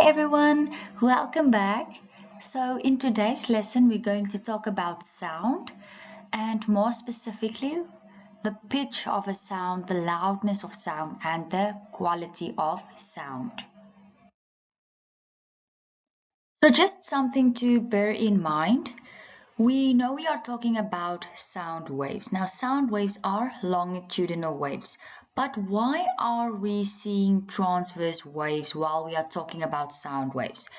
everyone, welcome back. So in today's lesson we're going to talk about sound and more specifically the pitch of a sound, the loudness of sound and the quality of sound. So just something to bear in mind. We know we are talking about sound waves. Now sound waves are longitudinal waves. But why are we seeing transverse waves while we are talking about sound waves?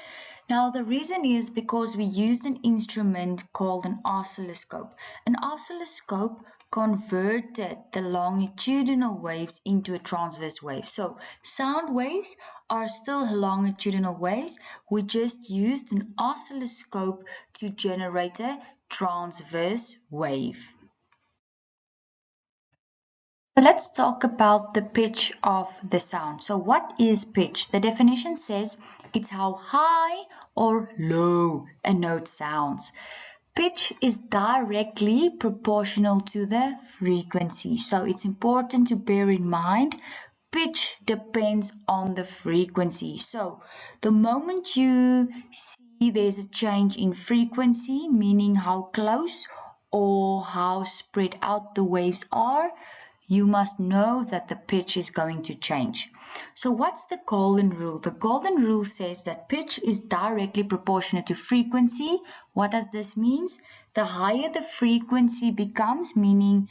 Now the reason is because we used an instrument called an oscilloscope. An oscilloscope converted the longitudinal waves into a transverse wave. So sound waves are still longitudinal waves. We just used an oscilloscope to generate a transverse wave. So let's talk about the pitch of the sound. So what is pitch? The definition says it's how high or low a note sounds. Pitch is directly proportional to the frequency. So it's important to bear in mind pitch depends on the frequency. So the moment you see there's a change in frequency, meaning how close or how spread out the waves are, you must know that the pitch is going to change. So what's the golden rule? The golden rule says that pitch is directly proportional to frequency. What does this mean? The higher the frequency becomes, meaning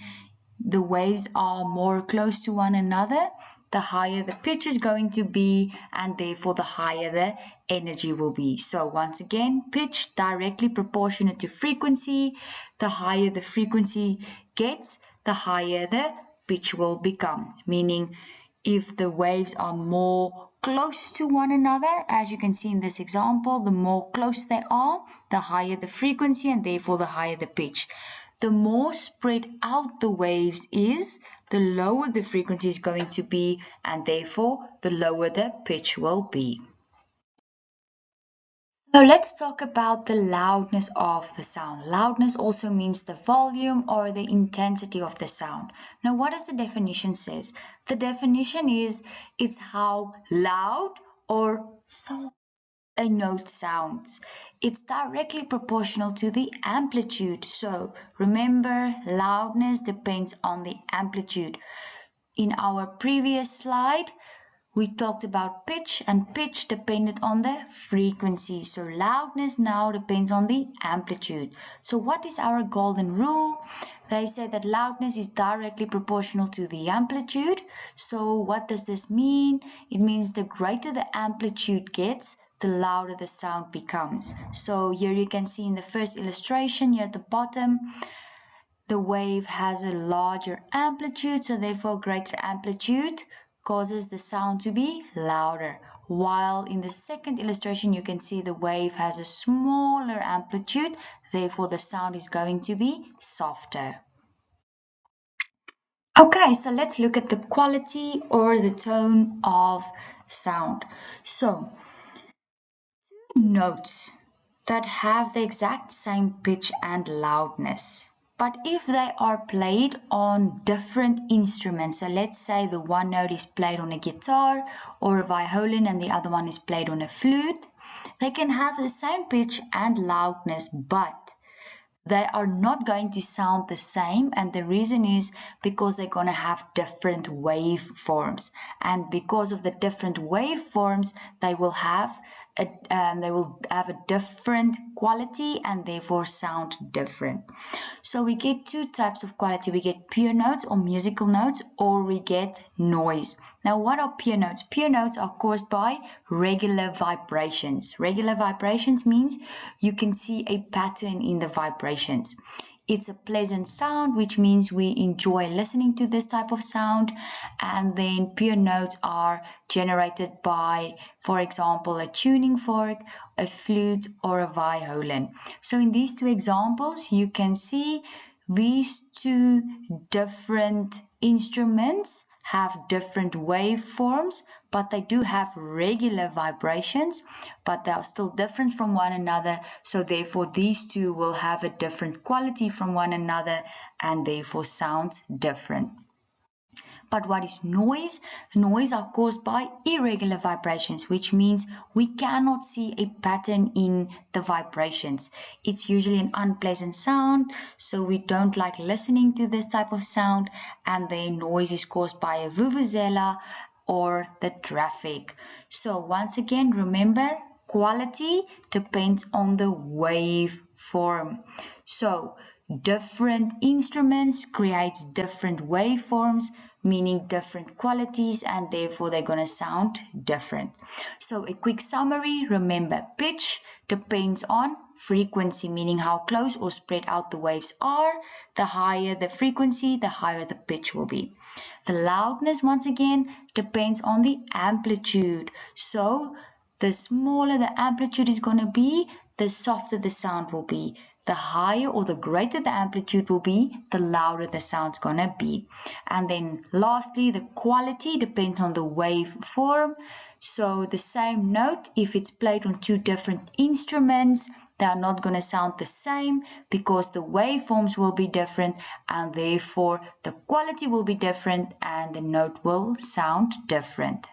the waves are more close to one another, the higher the pitch is going to be, and therefore the higher the energy will be. So once again, pitch directly proportionate to frequency. The higher the frequency gets, the higher the pitch will become, meaning if the waves are more close to one another, as you can see in this example, the more close they are, the higher the frequency and therefore the higher the pitch. The more spread out the waves is, the lower the frequency is going to be and therefore the lower the pitch will be. So let's talk about the loudness of the sound. Loudness also means the volume or the intensity of the sound. Now what does the definition says? The definition is it's how loud or soft a note sounds. It's directly proportional to the amplitude. So remember, loudness depends on the amplitude. In our previous slide, we talked about pitch, and pitch depended on the frequency. So loudness now depends on the amplitude. So what is our golden rule? They say that loudness is directly proportional to the amplitude. So what does this mean? It means the greater the amplitude gets, the louder the sound becomes. So here you can see in the first illustration here at the bottom, the wave has a larger amplitude, so therefore greater amplitude causes the sound to be louder. While in the second illustration you can see the wave has a smaller amplitude, therefore the sound is going to be softer. Okay, so let's look at the quality or the tone of sound. So, two notes that have the exact same pitch and loudness. But if they are played on different instruments, so let's say the one note is played on a guitar or a violin and the other one is played on a flute, they can have the same pitch and loudness, but they are not going to sound the same, and the reason is because they're going to have different waveforms, and because of the different waveforms they will have a different quality and therefore sound different. So we get two types of quality. We get pure notes or musical notes, or we get noise. Now what are pure notes? Pure notes are caused by regular vibrations. Regular vibrations means you can see a pattern in the vibrations. It's a pleasant sound, which means we enjoy listening to this type of sound. And then pure notes are generated by, for example, a tuning fork, a flute, or a violin. So in these two examples, you can see these two different instruments have different waveforms, but they do have regular vibrations, but they are still different from one another. So therefore these two will have a different quality from one another and therefore sound different. But what is noise? Noise are caused by irregular vibrations, which means we cannot see a pattern in the vibrations. It's usually an unpleasant sound, so we don't like listening to this type of sound, and the noise is caused by a vuvuzela or the traffic. So once again, remember, quality depends on the waveform. So different instruments creates different waveforms, meaning different qualities, and therefore they're going to sound different. So a quick summary, remember, pitch depends on frequency, meaning how close or spread out the waves are. The higher the frequency, the higher the pitch will be. The loudness, once again, depends on the amplitude. So the smaller the amplitude is going to be, the softer the sound will be. The higher or the greater the amplitude will be, the louder the sound's going to be. And then lastly, the quality depends on the waveform. So the same note, if it's played on two different instruments, they are not going to sound the same because the waveforms will be different, and therefore the quality will be different and the note will sound different.